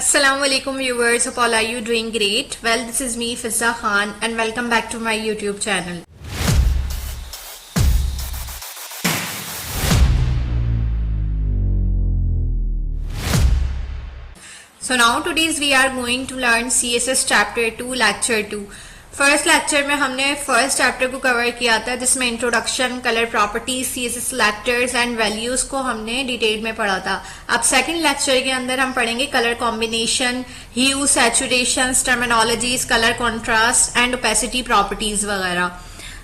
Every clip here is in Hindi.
Assalamu alaikum viewers, hope all are you doing great. Well, this is me Fizza Khan and welcome back to my YouTube channel. So now today's we are going to learn CSS chapter 2 lecture 2. First lecture में हमने फर्स्ट चैप्टर को कवर किया था जिसमें introduction, colour properties, CSS selectors and values को हमने डिटेल में पढ़ा था. अब सेकंड लेक्चर के अंदर हम पढ़ेंगे colour combination, hue, saturation, terminologies, colour contrast and opacity properties वगैरह.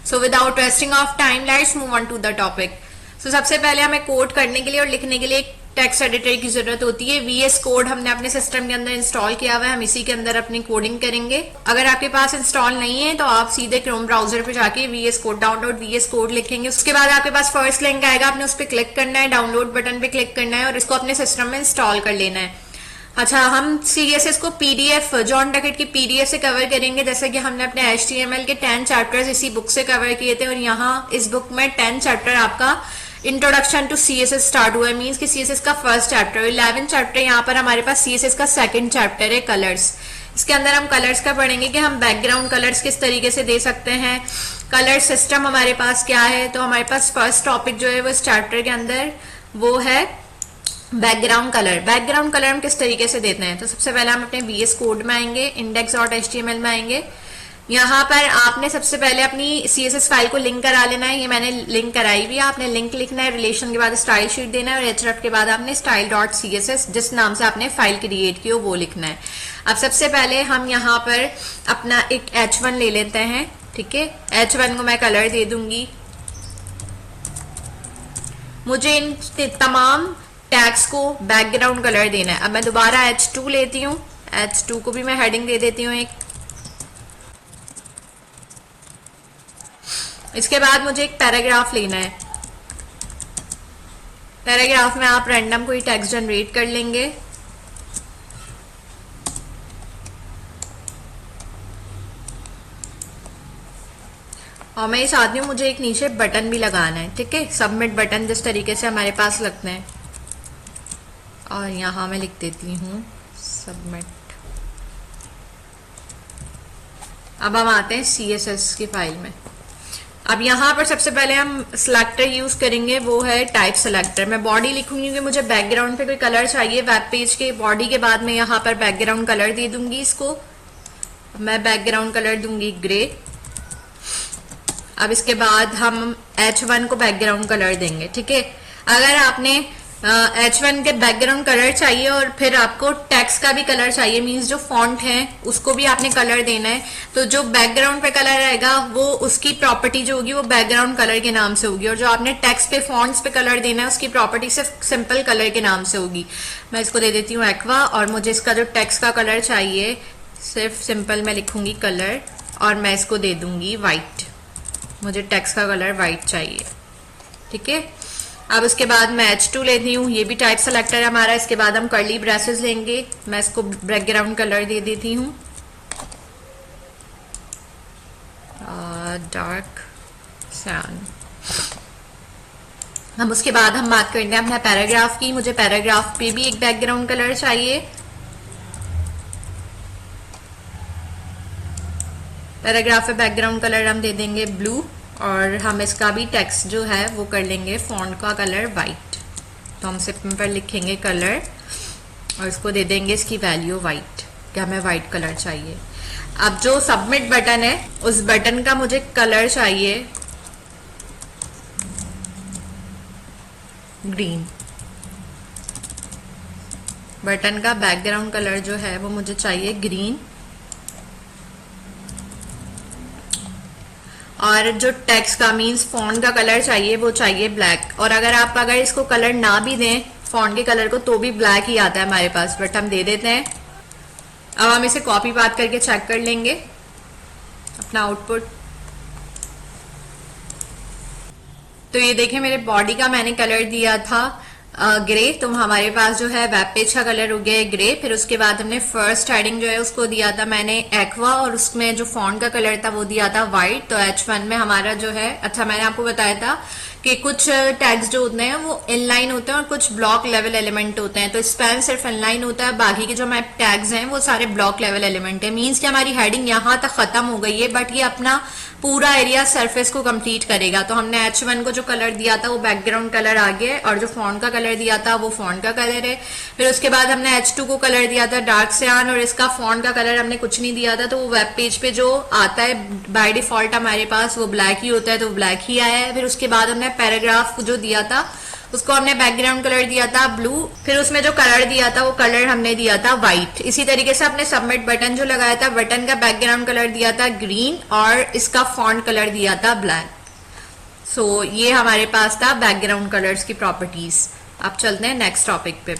So without wasting of time let's move on to the topic. So सबसे पहले हमें कोड करने के लिए और लिखने के लिए एक टेक्स्ट एडिटर की जरूरत होती है. VS कोड हमने अपने सिस्टम के अंदर इंस्टॉल किया हुआ है, हम इसी के अंदर अपनी कोडिंग करेंगे. अगर आपके पास इंस्टॉल नहीं है तो आप सीधे क्रोम ब्राउजर पे जाके VS code download VS code लिखेंगे. उसके बाद आपके पास फर्स्ट लिंक आएगा, आपने उस पर क्लिक करना है, डाउनलोड बटन पे क्लिक करना है और इसको अपने सिस्टम में इंस्टॉल कर लेना है. अच्छा, हम CSS को PDF जॉन डकेट की PDF से कवर करेंगे, जैसे कि हमने अपने HTML के 10 चैप्टर्स इसी बुक से कवर किए थे और यहाँ इस बुक में 10 चैप्टर आपका इंट्रोडक्शन टू CSS स्टार्ट हुआ है. मींस कि CSS का फर्स्ट चैप्टर, 11 चैप्टर यहाँ पर हमारे पास CSS का सेकंड चैप्टर है कलर्स. इसके अंदर हम कलर्स का पढ़ेंगे कि हम बैकग्राउंड कलर्स किस तरीके से दे सकते हैं, कलर सिस्टम हमारे पास क्या है. तो हमारे पास फर्स्ट टॉपिक जो है वो इस चैप्टर के अंदर वो है बैकग्राउंड कलर. बैकग्राउंड कलर हम किस तरीके से देते हैं. तो सबसे पहले हम अपने VS कोड में आएंगे, index.html में आएंगे. यहाँ पर आपने सबसे पहले अपनी CSS फाइल को लिंक करा लेना है. ये मैंने लिंक कराई हुई है, आपने लिंक लिखना है, रिलेशन के बाद स्टाइल शीट देना है और href के बाद आपने style.css जिस नाम से आपने फाइल क्रिएट की हो वो लिखना है. अब सबसे पहले हम यहाँ पर अपना एक h1 ले लेते हैं. ठीक है, h1 को मैं कलर दे दूंगी. मुझे इन तमाम टैग्स को बैकग्राउंड कलर देना है. अब मैं दोबारा h2 लेती हूँ, h2 को भी मैं हेडिंग दे देती हूँ एक. इसके बाद मुझे एक पैराग्राफ लेना है. पैराग्राफ में आप रैंडम कोई टेक्स्ट जनरेट कर लेंगे. और मैं ये चाहती हूँ मुझे एक नीचे बटन भी लगाना है. ठीक है, सबमिट बटन जिस तरीके से हमारे पास लगते हैं. और यहाँ मैं लिख देती हूँ सबमिट. अब हम आते हैं CSS की फाइल में. अब यहाँ पर सबसे पहले हम सिलेक्टर यूज करेंगे, वो है टाइप सिलेक्टर. मैं बॉडी लिखूंगी कि मुझे बैकग्राउंड पे कोई कलर चाहिए. वेब पेज के बॉडी के बाद मैं यहाँ पर बैकग्राउंड कलर दे दूंगी. इसको मैं बैकग्राउंड कलर दूंगी ग्रे. अब इसके बाद हम H1 को बैकग्राउंड कलर देंगे. ठीक है, अगर आपने H1 के बैकग्राउंड कलर चाहिए और फिर आपको टेक्स्ट का भी कलर चाहिए, मींस जो फॉन्ट है उसको भी आपने कलर देना है, तो जो बैकग्राउंड पे कलर आएगा वो उसकी प्रॉपर्टी जो होगी वो बैकग्राउंड कलर के नाम से होगी, और जो आपने टेक्स्ट पे फॉन्ट्स पे कलर देना है उसकी प्रॉपर्टी सिर्फ सिंपल कलर के नाम से होगी. मैं इसको दे देती हूँ एक्वा. और मुझे इसका जो टेक्स्ट का कलर चाहिए सिर्फ सिंपल मैं लिखूंगी कलर और मैं इसको दे दूंगी व्हाइट. मुझे टेक्स्ट का कलर व्हाइट चाहिए. ठीक है, अब उसके बाद मैं H2 लेती हूँ, ये भी टाइप सेलेक्टर है हमारा. इसके बाद हम कर्ली ब्रेसेस लेंगे. मैं इसको बैकग्राउंड कलर दे देती हूँ डार्क सैन. अब उसके बाद हम बात करते हैं अपना पैराग्राफ की. मुझे पैराग्राफ पे भी एक बैकग्राउंड कलर चाहिए. पैराग्राफ पे बैकग्राउंड कलर हम दे देंगे ब्लू और हम इसका भी टेक्स्ट जो है वो कर लेंगे फॉन्ट का कलर वाइट. तो हम सिंपल लिखेंगे कलर और इसको दे देंगे इसकी वैल्यू वाइट, कि हमें वाइट कलर चाहिए. अब जो सबमिट बटन है उस बटन का मुझे कलर चाहिए ग्रीन. बटन का बैकग्राउंड कलर जो है वो मुझे चाहिए ग्रीन. और जो टेक्स्ट का मीन्स फॉन्ट का कलर चाहिए वो चाहिए ब्लैक. और अगर इसको कलर ना भी दें फॉन्ट के कलर को तो भी ब्लैक ही आता है हमारे पास, बट हम दे देते हैं. अब हम इसे कॉपी पास्ट करके चेक कर लेंगे अपना आउटपुट. तो ये देखें मेरे बॉडी का मैंने कलर दिया था ग्रे, तो हमारे पास जो है वेब पेज का कलर हो गया है ग्रे. फिर उसके बाद हमने फर्स्ट हेडिंग जो है उसको दिया था मैंने एक्वा और उसमें जो फॉन्ट का कलर था वो दिया था व्हाइट. तो H1 में हमारा जो है, अच्छा मैंने आपको बताया था कि कुछ टैग्स जो होते हैं वो इनलाइन होते हैं और कुछ ब्लॉक लेवल एलिमेंट होते हैं। तो स्पैन सिर्फ इनलाइन होता है, बाकी के जो हमारे टैग्स हैं वो सारे ब्लॉक लेवल एलिमेंट है। मींस कि हमारी हेडिंग यहाँ तक खत्म हो गई है, बट ये अपना पूरा एरिया सरफेस को कंप्लीट करेगा। तो हमने H1 को जो कलर दिया था वो बैकग्राउंड कलर आ गया है, और जो फॉन्ट का कलर दिया था वो फॉन्ट का कलर है। फिर उसके बाद हमने H2 को कलर दिया था डार्क सियान, और इसका फॉन्ट का कलर हमने कुछ नहीं दिया था। तो वो वेब पेज पे जो आता है बाय डिफॉल्ट हमारे पास वो ब्लैक ही होता है, तो ब्लैक ही आया है। फिर उसके बाद हमने पैराग्राफ जो दिया था उसको हमने बैकग्राउंड कलर दिया था ब्लू। फिर उसमें जो कलर दिया था वो कलर हमने दिया था व्हाइट। इसी तरीके से हमने सबमिट बटन जो लगाया था, बटन का बैकग्राउंड कलर दिया था ग्रीन और इसका फॉन्ट कलर दिया था ब्लैक। सो ये हमारे पास था बैकग्राउंड कलर्स की प्रॉपर्टीज। अब चलते हैं नेक्स्ट टॉपिक पे।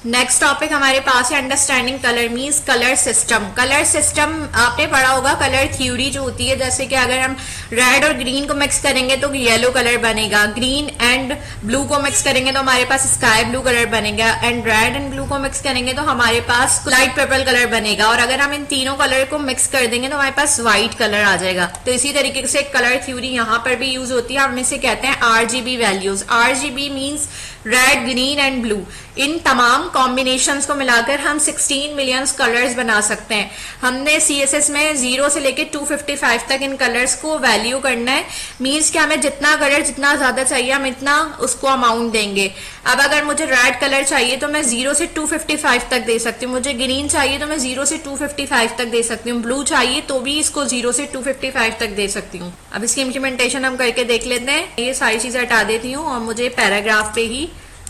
नेक्स्ट टॉपिक हमारे पास है understanding colour means colour system. Colour system आपने पढ़ा होगा, कलर थ्योरी जो होती है, जैसे कि अगर हम रेड और ग्रीन को मिक्स करेंगे तो येलो कलर बनेगा, ग्रीन एंड ब्लू को मिक्स करेंगे तो हमारे पास स्काई ब्लू कलर बनेगा, एंड रेड एंड ब्लू को मिक्स करेंगे तो हमारे पास लाइट पर्पल कलर बनेगा, और अगर हम इन तीनों कलर को मिक्स कर देंगे तो हमारे पास व्हाइट कलर आ जाएगा। तो इसी तरीके से कलर थ्योरी यहाँ पर भी यूज होती है। हम इसे कहते हैं RGB values. RGB means red, green and blue. इन तमाम कॉम्बिनेशंस को मिलाकर हम 16 मिलियन कलर्स बना सकते हैं। हमने CSS में 0 से लेके 255 तक इन कलर्स को वैल्यू करना है। मींस कि हमें जितना कलर जितना ज्यादा चाहिए हम इतना उसको अमाउंट देंगे। अब अगर मुझे रेड कलर चाहिए तो मैं 0 से 255 तक दे सकती हूँ, मुझे ग्रीन चाहिए तो मैं 0 से 255 तक दे सकती हूँ, ब्लू चाहिए तो भी इसको 0 से 255 तक दे सकती हूँ। अब इसकी इम्प्लीमेंटेशन हम करके देख लेते हैं। ये सारी चीजें हटा देती हूँ और मुझे पैराग्राफ पे ही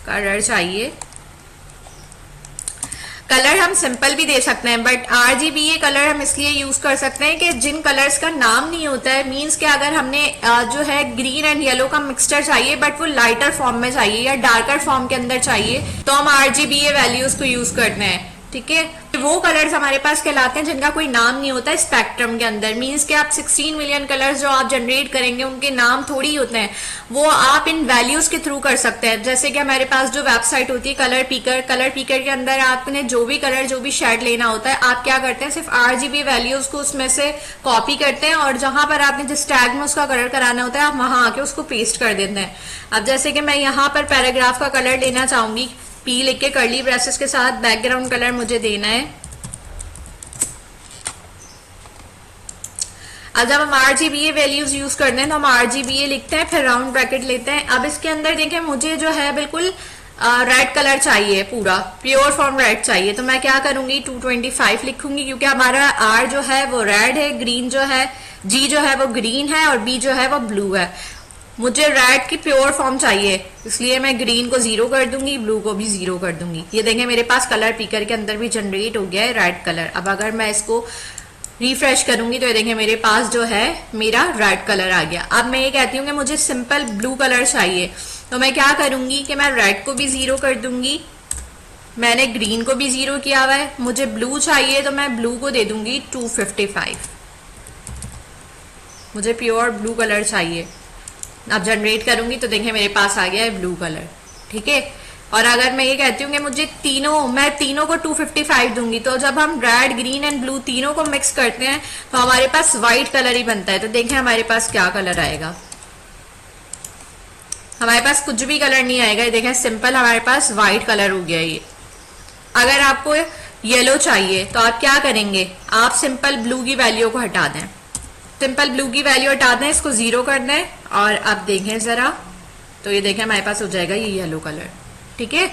कलर चाहिए। कलर हम सिंपल भी दे सकते हैं, बट RGB ये कलर हम इसलिए यूज कर सकते हैं कि जिन कलर्स का नाम नहीं होता है, मींस कि अगर हमने जो है ग्रीन एंड येलो का मिक्सचर चाहिए बट वो लाइटर फॉर्म में चाहिए या डार्कर फॉर्म के अंदर चाहिए, तो हम RGB ये वैल्यूज को यूज करते हैं। ठीक है, वो कलर्स हमारे पास कहलाते हैं जिनका कोई नाम नहीं होता है स्पेक्ट्रम के अंदर। मींस कि आप 16 मिलियन कलर्स जो आप जनरेट करेंगे उनके नाम थोड़ी होते हैं, वो आप इन वैल्यूज के थ्रू कर सकते हैं। जैसे कि हमारे पास जो वेबसाइट होती है कलर पीकर, कलर पीकर के अंदर आपने जो भी कलर जो भी शेड लेना होता है, आप क्या करते हैं सिर्फ RGB वैल्यूज को उसमें से कॉपी करते हैं, और जहां पर आपने जिस टैग में उसका कलर कराना होता है आप वहां आके उसको पेस्ट कर देते हैं। अब जैसे कि मैं यहाँ पर पैराग्राफ का कलर लेना चाहूंगी, P लिख के कर्ली ब्रेसेस के साथ बैकग्राउंड कलर मुझे देना है। अब जब हम RGBA वैल्यूज यूज करते हैं तो हम RGBA लिखते हैं, फिर राउंड ब्रैकेट लेते हैं। अब इसके अंदर देखें मुझे जो है बिल्कुल रेड कलर चाहिए, पूरा प्योर फॉर्म रेड चाहिए, तो मैं क्या करूंगी 225 लिखूंगी, क्योंकि हमारा R जो है वो रेड है, ग्रीन जो है G जो है वो ग्रीन है और B जो है वो ब्लू है। मुझे रेड की प्योर फॉर्म चाहिए, इसलिए मैं ग्रीन को 0 कर दूंगी, ब्लू को भी 0 कर दूंगी। ये देखें मेरे पास कलर पिकर के अंदर भी जनरेट हो गया है रेड कलर। अब अगर मैं इसको रिफ्रेश करूंगी तो ये देखें मेरे पास जो है मेरा रेड कलर आ गया। अब मैं ये कहती हूँ कि मुझे सिंपल ब्लू कलर चाहिए, तो मैं क्या करूंगी कि मैं रेड को भी 0 कर दूंगी, मैंने ग्रीन को भी 0 किया हुआ है। मुझे ब्लू चाहिए तो मैं ब्लू को दे दूंगी 255। मुझे प्योर ब्लू कलर चाहिए। अब जनरेट करूंगी तो देखें मेरे पास आ गया है ब्लू कलर। ठीक है, और अगर मैं ये कहती हूँ कि मुझे मैं तीनों को 255 दूंगी, तो जब हम रेड, ग्रीन एंड ब्लू तीनों को मिक्स करते हैं तो हमारे पास व्हाइट कलर ही बनता है। तो देखें हमारे पास क्या कलर आएगा, हमारे पास कुछ भी कलर नहीं आएगा। ये देखें सिंपल हमारे पास व्हाइट कलर हो गया ये। अगर आपको येलो चाहिए तो आप क्या करेंगे, आप सिंपल ब्लू की वैल्यू को हटा दें, सिंपल ब्लू की वैल्यू हटा दें, इसको 0 कर दें, और अब देखें जरा तो ये देखें हमारे पास हो जाएगा ये येलो कलर। ठीक है,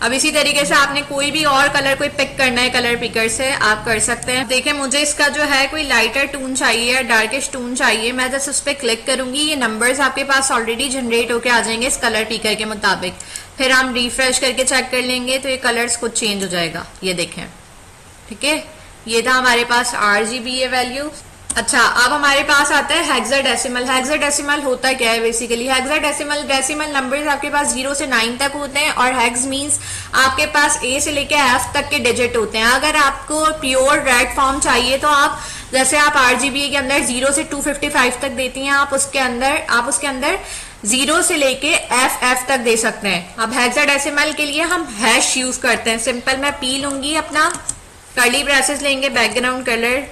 अब इसी तरीके से आपने कोई भी और कलर कोई पिक करना है कलर पिकर से आप कर सकते हैं। देखें मुझे इसका जो है कोई लाइटर टून चाहिए या डार्किश टून चाहिए, मैं जस्ट उस पर क्लिक करूंगी, ये नंबर्स आपके पास ऑलरेडी जनरेट होके आ जाएंगे इस कलर पिकर के मुताबिक। फिर हम रिफ्रेश करके चेक कर लेंगे तो ये कलर्स कुछ चेंज हो जाएगा, ये देखें। ठीक है, ये था हमारे पास RGBA वैल्यू। अच्छा, अब हमारे पास आता है हेक्साडेसिमल। हेक्साडेसिमल होता क्या है बेसिकली, हेक्साडेसिमल डेसिमल नंबर्स आपके पास 0 से 9 तक होते हैं, और हेक्स मींस आपके पास A से लेके F तक के डिजिट होते हैं। अगर आपको प्योर रेड फॉर्म चाहिए तो आप जैसे आप RGBA के अंदर 0 से 255 तक देती हैं, आप उसके अंदर 0 से लेके FF तक दे सकते हैं। अब हेक्साडेसिमल के लिए हम हैश यूज करते हैं। सिंपल मैं P लूंगी, अपना कर्ली ब्रेसेस लेंगे, बैकग्राउंड कलर,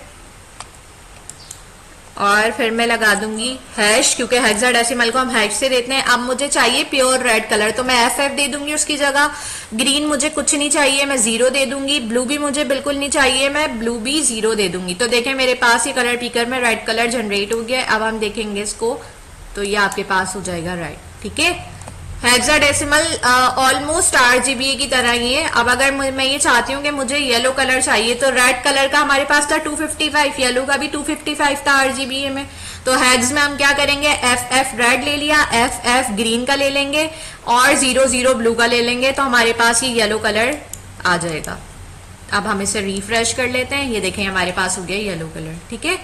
और फिर मैं लगा दूंगी हैश, क्योंकि हेक्साडेसिमल को हम हैश से देते हैं। अब मुझे चाहिए प्योर रेड कलर, तो मैं FF दे दूंगी उसकी जगह। ग्रीन मुझे कुछ नहीं चाहिए, मैं 0 दे दूंगी। ब्लू भी मुझे बिल्कुल नहीं चाहिए, मैं ब्लू भी 0 दे दूंगी। तो देखें मेरे पास ये कलर पिकर में रेड कलर जनरेट हो गया। अब हम देखेंगे इसको, तो ये आपके पास हो जाएगा रेड। ठीक है, हेक्साडेसिमल ऑलमोस्ट RGBA की तरह ही है। अब अगर मैं ये चाहती हूँ कि मुझे येलो कलर चाहिए, तो रेड कलर का हमारे पास था 255, येलो का भी 255 था RGBA में। तो हेक्स में हम क्या करेंगे, FF रेड ले लिया, FF ग्रीन का ले लेंगे और 00 ब्लू का ले लेंगे, तो हमारे पास ये येलो कलर आ जाएगा। अब हम इसे रिफ्रेश कर लेते हैं, ये देखें हमारे पास हो गया येलो कलर। ठीक है,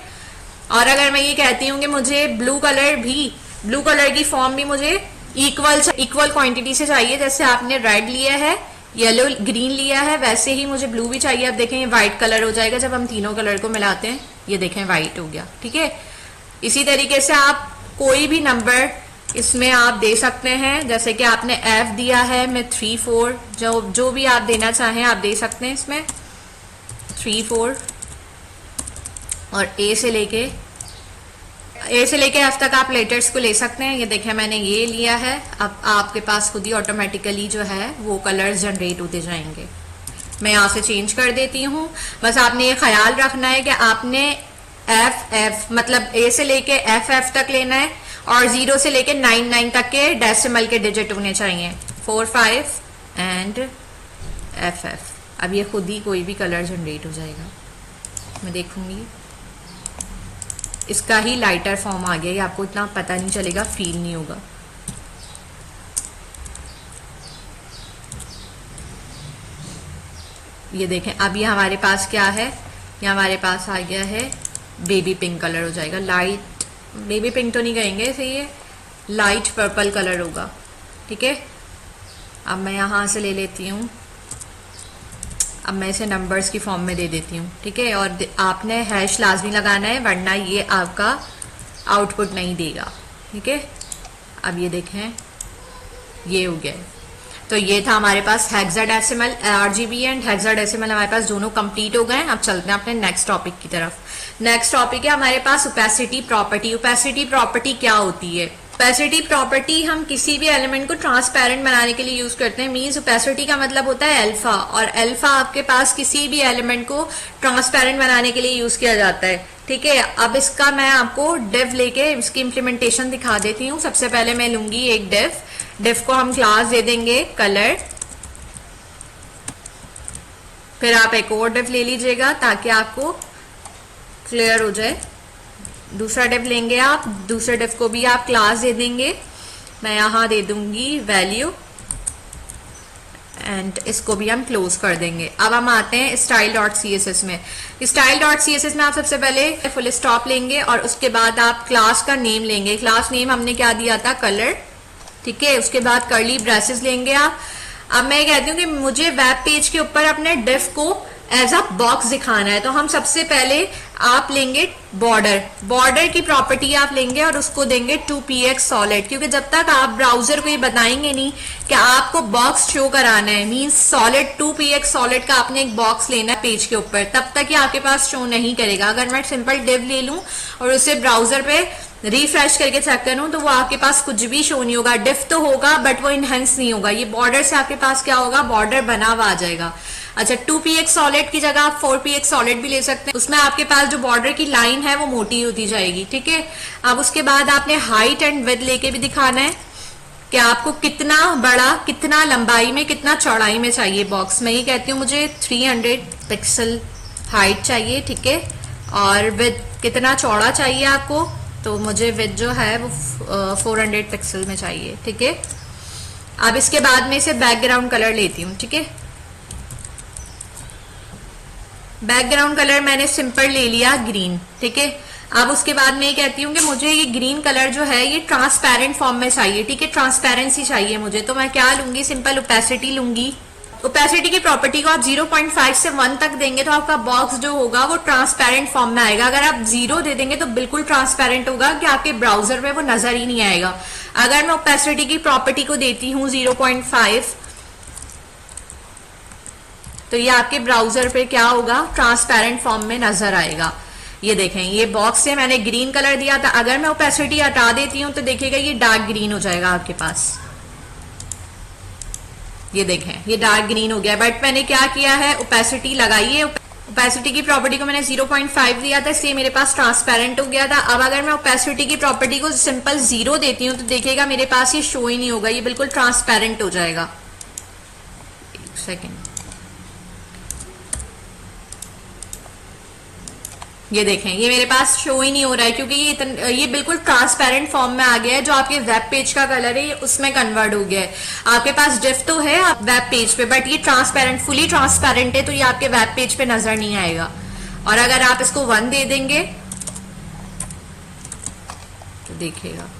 और अगर मैं ये कहती हूँ कि मुझे ब्लू कलर की फॉर्म भी मुझे इक्वल क्वांटिटी से चाहिए, जैसे आपने रेड लिया है, येलो ग्रीन लिया है, वैसे ही मुझे ब्लू भी चाहिए। अब देखें ये व्हाइट कलर हो जाएगा जब हम तीनों कलर को मिलाते हैं, ये देखें व्हाइट हो गया। ठीक है, इसी तरीके से आप कोई भी नंबर इसमें आप दे सकते हैं, जैसे कि आपने F दिया है, मैं 3 4 जो भी आप देना चाहें आप दे सकते हैं इसमें 3 4, और A से लेके F तक आप लेटर्स को ले सकते हैं। ये देखें मैंने ये लिया है। अब आपके पास खुद ही ऑटोमेटिकली जो है वो कलर्स जनरेट होते जाएंगे। मैं यहाँ से चेंज कर देती हूँ। बस आपने ये ख्याल रखना है कि आपने FF मतलब A से लेके FF तक लेना है, और 0 से लेके 99 तक के डेसिमल के डिजिट होने चाहिए, 4 5 एंड FF। अब ये खुद ही कोई भी कलर जनरेट हो जाएगा। मैं देखूंगी, इसका ही लाइटर फॉर्म आ गया, ये आपको इतना पता नहीं चलेगा, फील नहीं होगा। ये देखें अब ये हमारे पास क्या है, ये हमारे पास आ गया है बेबी पिंक कलर हो जाएगा। लाइट बेबी पिंक तो नहीं कहेंगे इसे, ये लाइट पर्पल कलर होगा। ठीक है, अब मैं यहाँ से ले लेती हूँ, अब मैं इसे नंबर्स की फॉर्म में दे देती हूँ। ठीक है, और आपने हैश लाजमी लगाना है, वरना ये आपका आउटपुट नहीं देगा। ठीक है, अब ये देखें ये हो गया। तो ये था हमारे पास हेक्साडेसिमल, RGB एंड हेक्साडेसिमल हमारे पास दोनों कंप्लीट हो गए। अब चलते हैं अपने नेक्स्ट टॉपिक की तरफ। नेक्स्ट टॉपिक है हमारे पास ओपेसिटी प्रॉपर्टी। ओपेसिटी प्रॉपर्टी क्या होती है? ओपेसिटी प्रॉपर्टी हम किसी भी एलिमेंट को ट्रांसपेरेंट बनाने के लिए यूज करते हैं। मींस ओपेसिटी का मतलब होता है अल्फा, और अल्फा आपके पास किसी भी एलिमेंट को ट्रांसपेरेंट बनाने के लिए यूज किया जाता है। ठीक है, अब इसका मैं आपको डिव लेके इसकी इम्प्लीमेंटेशन दिखा देती हूँ। सबसे पहले मैं लूंगी एक डिव को हम क्लास दे देंगे कलर, फिर आप एक और डिव ले लीजिएगा ताकि आपको क्लियर हो जाए। दूसरा डिव लेंगे आप, दूसरे डिव को भी आप क्लास दे देंगे। मैं यहां दे दूंगी वैल्यू एंड इसको भी हम क्लोज कर देंगे। अब हम आते हैं style.css में। style.css में आप सबसे पहले फुल स्टॉप लेंगे और उसके बाद आप क्लास का नेम लेंगे। क्लास नेम हमने क्या दिया था, कलर। ठीक है, उसके बाद कर्ली ब्रेसेस लेंगे आप। अब मैं कहती हूँ कि मुझे वेब पेज के ऊपर अपने डिव को एज अ बॉक्स दिखाना है, तो हम सबसे पहले आप लेंगे बॉर्डर की प्रॉपर्टी आप लेंगे और उसको देंगे 2px सॉलिड, क्योंकि जब तक आप ब्राउजर को ये बताएंगे नहीं कि आपको बॉक्स शो कराना है, मींस सॉलिड 2px सॉलिड का आपने एक बॉक्स लेना है पेज के ऊपर, तब तक ये आपके पास शो नहीं करेगा। अगर मैं सिंपल डिव ले लूं और उसे ब्राउजर पे रिफ्रेश करके चेक करूं तो वो आपके पास कुछ भी शो नहीं होगा। डिफ तो होगा बट वो इनहेंस नहीं होगा। ये बॉर्डर से आपके पास क्या होगा, बॉर्डर बना हुआ आ जाएगा। अच्छा, 2px सॉलिड की जगह आप 4px सॉलिड भी ले सकते हैं। उसमें आपके पास जो बॉर्डर की लाइन है वो मोटी होती जाएगी। ठीक है, अब उसके बाद आपने हाइट एंड विड्थ लेके भी दिखाना है कि आपको कितना बड़ा, कितना लंबाई में, कितना चौड़ाई में चाहिए बॉक्स। मैं ये कहती हूँ मुझे 300 पिक्सल हाइट चाहिए। ठीक है, और विड्थ कितना चौड़ा चाहिए आपको, तो मुझे विड्थ जो है वो 400 पिक्सल में चाहिए। ठीक है, अब इसके बाद में इसे बैकग्राउंड कलर लेती हूँ। ठीक है, बैकग्राउंड कलर मैंने सिंपल ले लिया ग्रीन। ठीक है, अब उसके बाद मैं ये कहती हूँ कि मुझे ये ग्रीन कलर जो है ये ट्रांसपेरेंट फॉर्म में चाहिए। ठीक है, ट्रांसपेरेंसी चाहिए मुझे, तो मैं क्या लूंगी, सिंपल ओपेसिटी लूंगी। ओपेसिटी की प्रॉपर्टी को आप 0.5 से 1 तक देंगे तो आपका बॉक्स जो होगा वो ट्रांसपेरेंट फॉर्म में आएगा। अगर आप 0 दे देंगे तो बिल्कुल ट्रांसपेरेंट होगा कि आपके ब्राउजर में वो नजर ही नहीं आएगा। अगर मैं ओपेसिटी की प्रॉपर्टी को देती हूँ 0.5, तो ये आपके ब्राउजर पे क्या होगा, ट्रांसपेरेंट फॉर्म में नजर आएगा। ये देखें, ये बॉक्स से मैंने ग्रीन कलर दिया था, अगर मैं ओपेसिटी हटा देती हूँ तो देखिएगा ये डार्क ग्रीन हो जाएगा आपके पास। ये देखें, ये डार्क ग्रीन हो गया, बट मैंने क्या किया है, ओपेसिटी लगाई है। ओपेसिटी की प्रॉपर्टी को मैंने 0.5 दिया था, इसलिए मेरे पास ट्रांसपेरेंट हो गया था। अब अगर मैं ओपेसिटी की प्रॉपर्टी को सिंपल 0 देती हूँ तो देखिएगा मेरे पास ये शो ही नहीं होगा, ये बिल्कुल ट्रांसपेरेंट हो जाएगा। एक सेकेंड, ये देखें, ये मेरे पास शो ही नहीं हो रहा है क्योंकि ये बिल्कुल ट्रांसपेरेंट फॉर्म में आ गया है। जो आपके वेब पेज का कलर है उसमें कन्वर्ट हो गया है। आपके पास डिफ तो है आप वेब पेज पे, बट ये ट्रांसपेरेंट, फुली ट्रांसपेरेंट है, तो ये आपके वेब पेज पे नजर नहीं आएगा। और अगर आप इसको 1 दे देंगे तो देखिएगा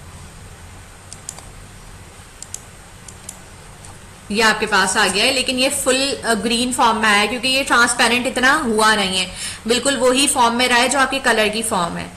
ये आपके पास आ गया है, लेकिन ये फुल ग्रीन फॉर्म में आया है क्योंकि ये ट्रांसपेरेंट इतना हुआ नहीं है, बिल्कुल वही फॉर्म में रहा है जो आपके कलर की फॉर्म है।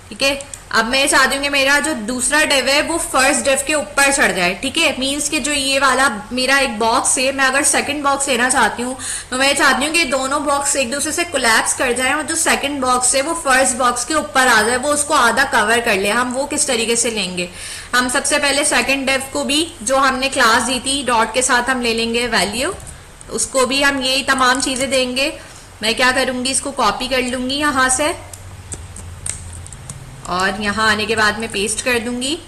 ठीक है, अब मैं चाहती हूँ कि मेरा जो दूसरा डिव है वो फर्स्ट डिव के ऊपर चढ़ जाए। ठीक है, मींस कि जो ये वाला मेरा एक बॉक्स है, मैं अगर सेकंड बॉक्स लेना चाहती हूँ तो मैं चाहती हूँ कि दोनों बॉक्स एक दूसरे से कोलैप्स कर जाए और जो सेकंड बॉक्स है वो फर्स्ट बॉक्स के ऊपर आ जाए, वो उसको आधा कवर कर ले। हम वो किस तरीके से लेंगे, हम सबसे पहले सेकंड डिव को भी जो हमने क्लास दी थी डॉट के साथ हम ले लेंगे वैल्यू, उसको भी हम यही तमाम चीजें देंगे। मैं क्या करूंगी, इसको कॉपी कर लूंगी यहां से और यहाँ आने के बाद मैं पेस्ट कर दूंगी।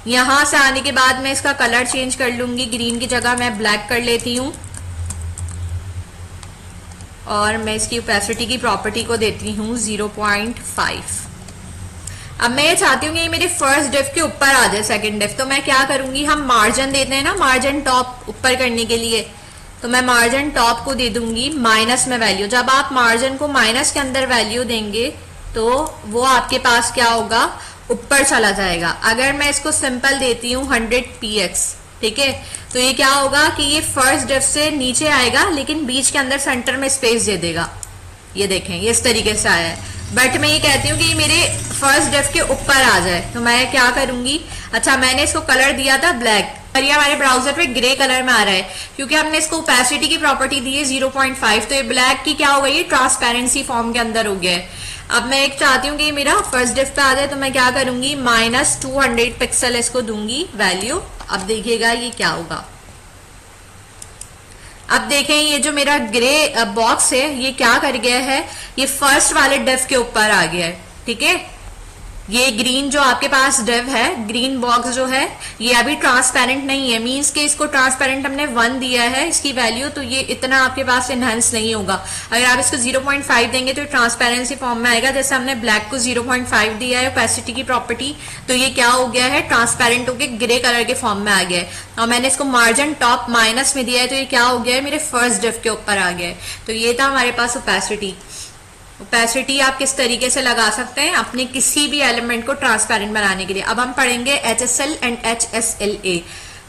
यहाँ से आने के बाद मैं इसका कलर चेंज कर लूंगी, ग्रीन की जगह मैं ब्लैक कर लेती हूँ और मैं इसकी ओपेसिटी की प्रॉपर्टी को देती हूँ 0.5। अब मैं ये चाहती हूँ कि ये मेरे फर्स्ट डिव के ऊपर आ जाए सेकंड डिव, तो मैं क्या करूंगी, हम मार्जिन देते हैं ना, मार्जिन टॉप ऊपर करने के लिए, तो मैं मार्जिन टॉप को दे दूंगी माइनस में वैल्यू। जब आप मार्जिन को माइनस के अंदर वैल्यू देंगे तो वो आपके पास क्या होगा, ऊपर चला जाएगा। अगर मैं इसको सिंपल देती हूँ 100px, ठीक है, तो ये क्या होगा कि ये फर्स्ट डिव से नीचे आएगा लेकिन बीच के अंदर सेंटर में स्पेस दे देगा। ये देखें, ये इस तरीके से आया है, बट मैं ये कहती हूँ कि ये मेरे फर्स्ट डिव के ऊपर आ जाए, तो मैं क्या करूंगी, अच्छा मैंने इसको कलर दिया था ब्लैक, और ये हमारे ब्राउजर पे ग्रे कलर में आ रहा है क्योंकि हमने इसको ओपेसिटी की प्रॉपर्टी दी है 0.5, तो ये ब्लैक की क्या हो गई, ट्रांसपेरेंसी फॉर्म के अंदर हो गया है। अब मैं एक चाहती हूँ कि मेरा फर्स्ट डिव पे आ जाए, तो मैं क्या करूंगी, -200 पिक्सल इसको दूंगी वैल्यू। अब देखिएगा ये क्या होगा। अब देखें, ये जो मेरा ग्रे बॉक्स है ये क्या कर गया है, ये फर्स्ट वाले डिव के ऊपर आ गया है। ठीक है, ये ग्रीन जो आपके पास डिव है, ग्रीन बॉक्स जो है, ये अभी ट्रांसपेरेंट नहीं है, मींस के इसको ट्रांसपेरेंट हमने 1 दिया है इसकी वैल्यू, तो ये इतना आपके पास इनहेंस नहीं होगा। अगर आप इसको 0.5 देंगे तो ट्रांसपेरेंसी फॉर्म में आएगा। जैसे हमने ब्लैक को 0.5 दिया है ओपेसिटी की प्रॉपर्टी, तो ये क्या हो गया है, ट्रांसपेरेंट होकर ग्रे कलर के फॉर्म में आ गया है। और मैंने इसको मार्जिन टॉप माइनस में दिया है, तो ये क्या हो गया है, मेरे फर्स्ट डिव के ऊपर आ गया है। तो ये था हमारे पास ओपेसिटी। ओपेसिटी आप किस तरीके से लगा सकते हैं अपने किसी भी एलिमेंट को ट्रांसपेरेंट बनाने के लिए। अब हम पढ़ेंगे HSL and HSLA,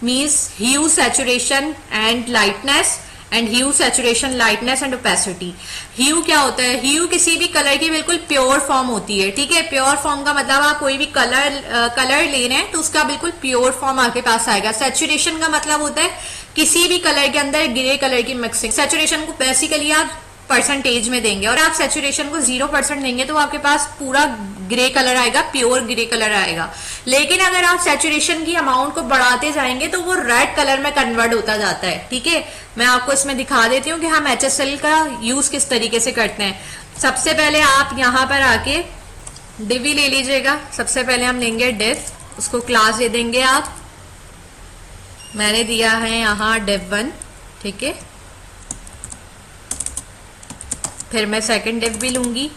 means hue, saturation and lightness, and hue, saturation, lightness and opacity. Hue क्या होता है, ह्यू किसी भी कलर की बिल्कुल प्योर फॉर्म होती है। ठीक है, प्योर फॉर्म का मतलब आप कोई भी कलर ले रहे हैं तो उसका बिल्कुल प्योर फॉर्म आपके पास आएगा। सैचुरेशन का मतलब होता है किसी भी कलर के अंदर ग्रे कलर की मिक्सिंग। सैचुरेशन को बेसिकली आप परसेंटेज में देंगे, और आप सैचुरेशन को 0% देंगे तो आपके पास पूरा ग्रे कलर आएगा, प्योर ग्रे कलर आएगा। लेकिन अगर आप सैचुरेशन की अमाउंट को बढ़ाते जाएंगे तो वो रेड कलर में कन्वर्ट होता जाता है। ठीक है, मैं आपको इसमें दिखा देती हूँ कि हम HSL का यूज किस तरीके से करते हैं। सबसे पहले आप यहाँ पर आके डिव ही ले लीजिएगा। सबसे पहले हम लेंगे डिव, उसको क्लास दे देंगे आप, मैंने दिया है यहाँ div1। ठीक है, फिर मैं सेकंड डिव भी लूंगी।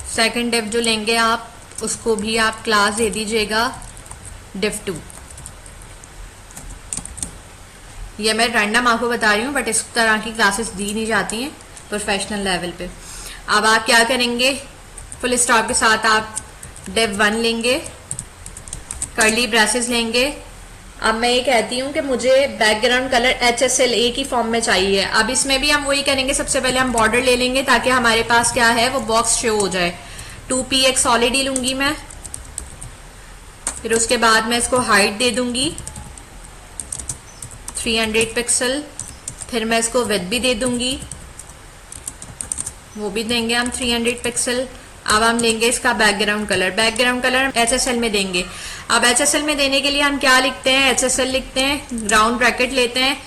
सेकंड डिव जो लेंगे आप उसको भी आप क्लास दे दीजिएगा div2। ये मैं रैंडम आपको बता रही हूँ, बट इस तरह की क्लासेस दी नहीं जाती हैं प्रोफेशनल लेवल पे। अब आप क्या करेंगे, फुल स्टॉप के साथ आप div1 लेंगे, कर्ली ब्रेसेस लेंगे। अब मैं ये कहती हूँ कि मुझे बैकग्राउंड कलर HSLA की फॉर्म में चाहिए। अब इसमें भी हम वही करेंगे, सबसे पहले हम बॉर्डर ले लेंगे ताकि हमारे पास क्या है वो बॉक्स शो हो जाए। 2px सॉलिड ही लूंगी मैं, फिर उसके बाद मैं इसको हाइट दे दूंगी 300 पिक्सल, फिर मैं इसको विड्थ भी दे दूंगी वो भी देंगे हम 300 पिक्सल। अब हम लेंगे इसका बैकग्राउंड कलर HSL में देंगे। अब HSL में देने के लिए हम क्या लिखते हैं, HSL लिखते हैं, राउंड ब्रैकेट लेते हैं।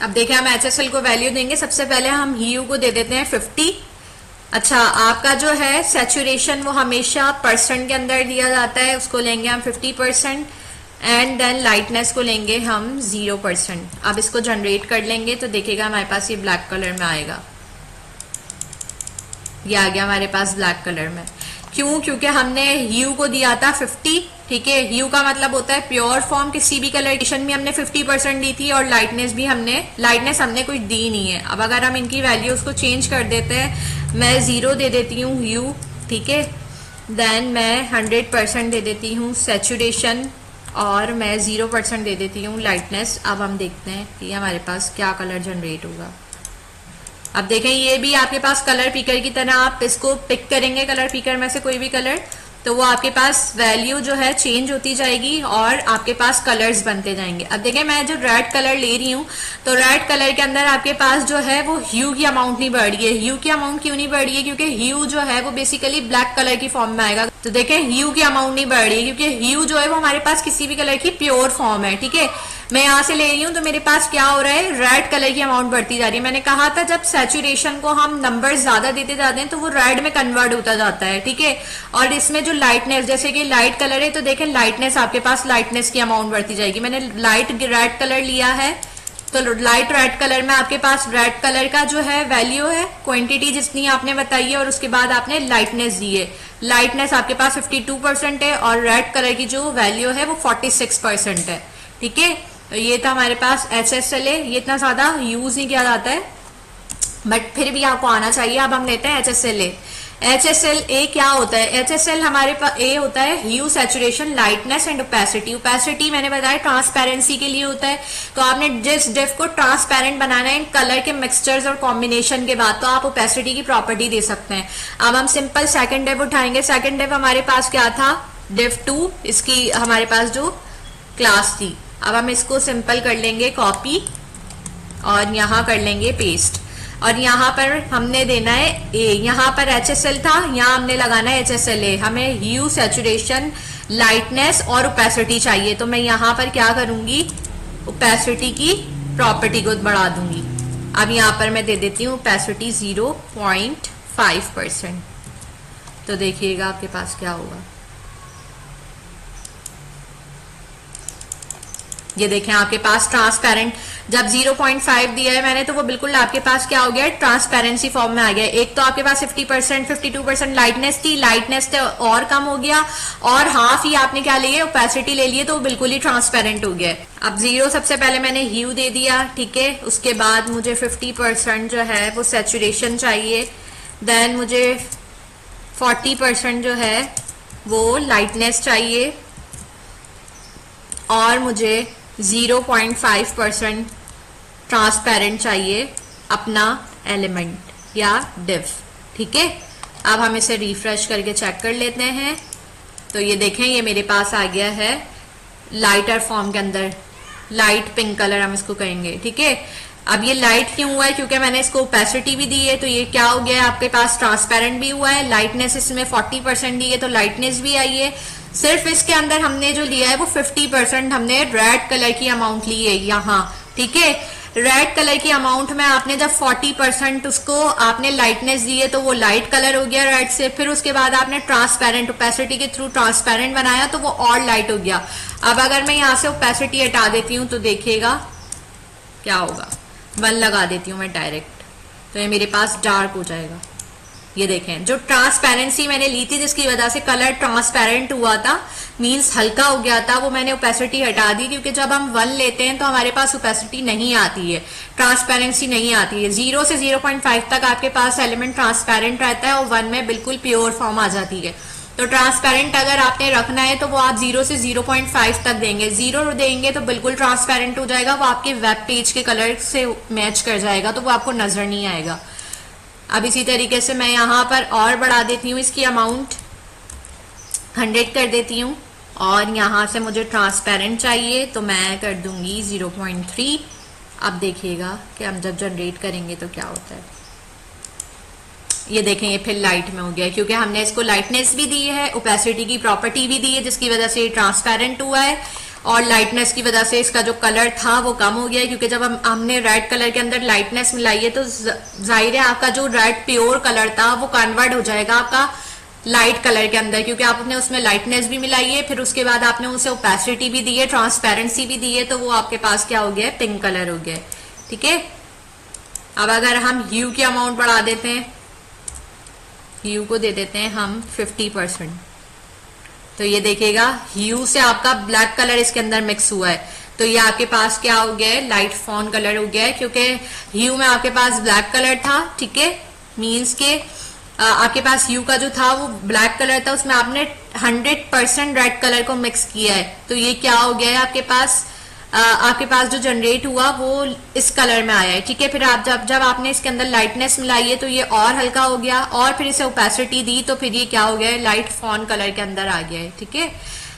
अब देखें हम HSL को वैल्यू देंगे, सबसे पहले हम ह्यू को दे देते हैं 50। अच्छा, आपका जो है सैचुरेशन वो हमेशा परसेंट के अंदर दिया जाता है, उसको लेंगे हम 50% एंड देन लाइटनेस को लेंगे हम 0%। अब इसको जनरेट कर लेंगे तो देखिएगा हमारे पास ये ब्लैक कलर में आएगा। ये आ गया हमारे पास ब्लैक कलर में। क्यों? क्योंकि हमने ह्यू को दिया था 50, ठीक है। ह्यू का मतलब होता है प्योर फॉर्म, किसी भी कलरेशन में हमने 50% दी थी, और लाइटनेस हमने कुछ दी नहीं है। अब अगर हम इनकी वैल्यूज को चेंज कर देते हैं, मैं 0 दे देती हूँ ह्यू, ठीक है, देन मैं 100% दे देती हूँ सैचुरेशन, और मैं 0% दे देती हूँ लाइटनेस। अब हम देखते हैं कि हमारे पास क्या कलर जनरेट होगा। अब देखें ये भी आपके पास कलर पिकर की तरह, आप इसको पिक करेंगे कलर पिकर में से कोई भी कलर, तो वो आपके पास वैल्यू जो है चेंज होती जाएगी और आपके पास कलर्स बनते जाएंगे। अब देखें मैं जो रेड कलर ले रही हूँ, तो रेड कलर के अंदर आपके पास जो है वो ह्यू की अमाउंट नहीं बढ़ रही है। ह्यू की अमाउंट क्यों नहीं बढ़ रही है? क्योंकि ह्यू जो है वो बेसिकली ब्लैक कलर की फॉर्म में आएगा। तो देखें ह्यू की अमाउंट नहीं बढ़ रही है क्योंकि ह्यू जो है वो हमारे पास किसी भी कलर की प्योर फॉर्म है, ठीक है। मैं यहां से ले रही हूं तो मेरे पास क्या हो रहा है, रेड कलर की अमाउंट बढ़ती जा रही है। मैंने कहा था जब सैचुरेशन को हम नंबर ज्यादा देते जाते हैं तो वो रेड में कन्वर्ट होता जाता है, ठीक है। और इसमें जो लाइटनेस, जैसे कि लाइट कलर है, तो देखें लाइटनेस, आपके पास लाइटनेस की अमाउंट बढ़ती जाएगी। मैंने लाइट रेड कलर लिया है, तो लाइट रेड कलर में आपके पास रेड कलर का जो है वैल्यू है, क्वांटिटी जितनी आपने बताई है, और उसके बाद आपने लाइटनेस दी है। लाइटनेस आपके पास 52% है और रेड कलर की जो वैल्यू है वो 46% है, ठीक है। तो ये था हमारे पास HSL है, ये इतना ज्यादा यूज नहीं किया जाता है बट फिर भी आपको आना चाहिए। अब हम लेते हैं HSL। HSL क्या होता है? HSL हमारे पास ए होता है hue, saturation, lightness and opacity. Opacity मैंने बताया ट्रांसपेरेंसी के लिए होता है। तो आपने जिस डिफ को ट्रांसपेरेंट बनाना है कलर के मिक्सचर्स और कॉम्बिनेशन के बाद, तो आप ओपेसिटी की प्रॉपर्टी दे सकते हैं। अब हम सिंपल सेकंड डिफ उठाएंगे। सेकंड डिफ हमारे पास क्या था, डिफ 2, इसकी हमारे पास जो क्लास थी। अब हम इसको सिंपल कर लेंगे कॉपी और यहाँ कर लेंगे पेस्ट, और यहाँ पर हमने देना है ए। यहाँ पर HSL था, यहाँ हमने लगाना है HSL। हमें ह्यू, सैचुरेशन, लाइटनेस और ओपेसिटी चाहिए, तो मैं यहाँ पर क्या करूंगी, ओपेसिटी की प्रॉपर्टी को बढ़ा दूंगी। अब यहाँ पर मैं दे देती हूँ ओपेसिटी 0.5%। तो देखिएगा आपके पास क्या होगा। ये देखें आपके पास ट्रांसपेरेंट, जब 0.5 दिया है मैंने तो वो बिल्कुल आपके पास क्या हो गया, ट्रांसपेरेंसी फॉर्म में आ गया। एक तो आपके पास 50%, 52% लाइटनेस थी, लाइटनेस तो और कम हो गया, और हाफ ही आपने क्या लिए, ओपेसिटी ले लिए, तो वो बिल्कुल ही ट्रांसपेरेंट हो गया। अब 0 सबसे पहले मैंने ह्यू दे दिया, ठीक है। उसके बाद मुझे 50% जो है वो सैचुरेशन चाहिए, देन मुझे 40% जो है वो लाइटनेस चाहिए, और मुझे 0.5% ट्रांसपेरेंट चाहिए अपना एलिमेंट या डिव, ठीक है। अब हम इसे रिफ्रेश करके चेक कर लेते हैं। तो ये देखें ये मेरे पास आ गया है लाइटर फॉर्म के अंदर, लाइट पिंक कलर हम इसको कहेंगे, ठीक है। अब ये लाइट क्यों हुआ है, क्योंकि मैंने इसको ओपेसिटी भी दी है, तो ये क्या हो गया है, आपके पास ट्रांसपेरेंट भी हुआ है। लाइटनेस इसमें 40% दी है, तो लाइटनेस भी आई है। सिर्फ इसके अंदर हमने जो लिया है वो 50% हमने रेड कलर की अमाउंट ली है यहाँ, ठीक है। रेड कलर की अमाउंट में आपने जब 40% उसको आपने लाइटनेस दी है तो वो लाइट कलर हो गया रेड से। फिर उसके बाद आपने ट्रांसपेरेंट, ओपेसिटी के थ्रू ट्रांसपेरेंट बनाया तो वो और लाइट हो गया। अब अगर मैं यहाँ से ओपेसिटी हटा देती हूँ तो देखिएगा क्या होगा, 1 लगा देती हूँ मैं डायरेक्ट, तो ये मेरे पास डार्क हो जाएगा। ये देखें जो ट्रांसपेरेंसी मैंने ली थी जिसकी वजह से कलर ट्रांसपेरेंट हुआ था, मींस हल्का हो गया था, वो मैंने ओपेसिटी हटा दी, क्योंकि जब हम 1 लेते हैं तो हमारे पास ओपेसिटी नहीं आती है, ट्रांसपेरेंसी नहीं आती है। 0 से 0.5 तक आपके पास एलिमेंट ट्रांसपेरेंट रहता है और 1 में बिल्कुल प्योर फॉर्म आ जाती है। तो ट्रांसपेरेंट अगर आपने रखना है तो वो आप 0 से 0.5 तक देंगे। 0 देंगे तो बिल्कुल ट्रांसपेरेंट हो जाएगा, वो आपके वेब पेज के कलर से मैच कर जाएगा, तो वो आपको नजर नहीं आएगा। अब इसी तरीके से मैं यहाँ पर और बढ़ा देती हूँ, इसकी अमाउंट 100 कर देती हूँ, और यहाँ से मुझे ट्रांसपेरेंट चाहिए तो मैं कर दूंगी 0.3। अब देखिएगा कि हम जब जनरेट करेंगे तो क्या होता है। ये देखें ये फिर लाइट में हो गया क्योंकि हमने इसको लाइटनेस भी दी है, ओपेसिटी की प्रॉपर्टी भी दी है जिसकी वजह से ये ट्रांसपेरेंट हुआ है, और लाइटनेस की वजह से इसका जो कलर था वो कम हो गया क्योंकि जब हमने रेड कलर के अंदर लाइटनेस मिलाई है तो जाहिर है आपका जो रेड प्योर कलर था वो कन्वर्ट हो जाएगा आपका लाइट कलर के अंदर, क्योंकि आपने उसमें लाइटनेस भी मिलाई है, फिर उसके बाद आपने उसे ओपेसिटी भी दी है, ट्रांसपेरेंसी भी दी है, तो वो आपके पास क्या हो गया है, पिंक कलर हो गया है। ठीक है, अब अगर हम ह्यू की अमाउंट बढ़ा देते हैं, ह्यू को दे देते हैं हम 50%, तो ये देखिएगा ह्यू से आपका ब्लैक कलर इसके अंदर मिक्स हुआ है, तो ये आपके पास क्या हो गया है, लाइट फॉन कलर हो गया है, क्योंकि ह्यू में आपके पास ब्लैक कलर था। ठीक है, मीन्स के आपके पास ह्यू का जो था वो ब्लैक कलर था, उसमें आपने 100% रेड कलर को मिक्स किया है, तो ये क्या हो गया है आपके पास जो जनरेट हुआ वो इस कलर में आया है। ठीक है, फिर आप जब आपने इसके अंदर लाइटनेस मिलाई है तो ये और हल्का हो गया, और फिर इसे ओपेसिटी दी तो फिर ये क्या हो गया है, लाइट फॉन कलर के अंदर आ गया है। ठीक है,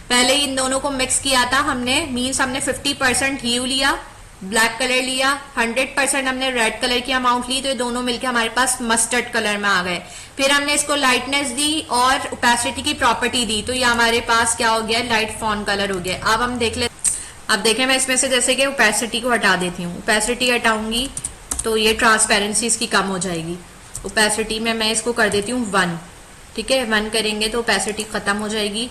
पहले इन दोनों को मिक्स किया था हमने, मीन्स हमने 50% ह्यू लिया, ब्लैक कलर लिया, 100% हमने रेड कलर की अमाउंट ली, तो ये दोनों मिलके हमारे पास मस्टर्ड कलर में आ गए। फिर हमने इसको लाइटनेस दी और ओपेसिटी की प्रॉपर्टी दी, तो ये हमारे पास क्या हो गया, लाइट फॉन कलर हो गया। अब हम देख ले, अब देखें मैं इसमें से जैसे कि ओपेसिटी को हटा देती हूँ, ओपेसिटी हटाऊंगी तो ये ट्रांसपेरेंसी इसकी कम हो जाएगी। ओपेसिटी में मैं इसको कर देती हूँ 1। ठीक है, 1 करेंगे तो ओपेसिटी खत्म हो जाएगी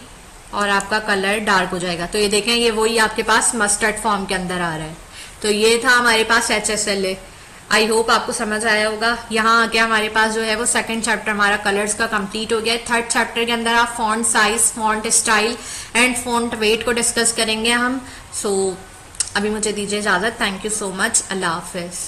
और आपका कलर डार्क हो जाएगा। तो ये देखें ये वही आपके पास मस्टर्ड फॉर्म के अंदर आ रहा है। तो ये था हमारे पास HSLA। आई होप आपको समझ आया होगा। यहाँ आके हमारे पास जो है वो सेकंड चैप्टर हमारा कलर्स का कंप्लीट हो गया है। थर्ड चैप्टर के अंदर आप font size, font style and font weight को डिस्कस करेंगे हम। सो अभी मुझे दीजिए इजाजत। Thank you so much. Allah Hafiz.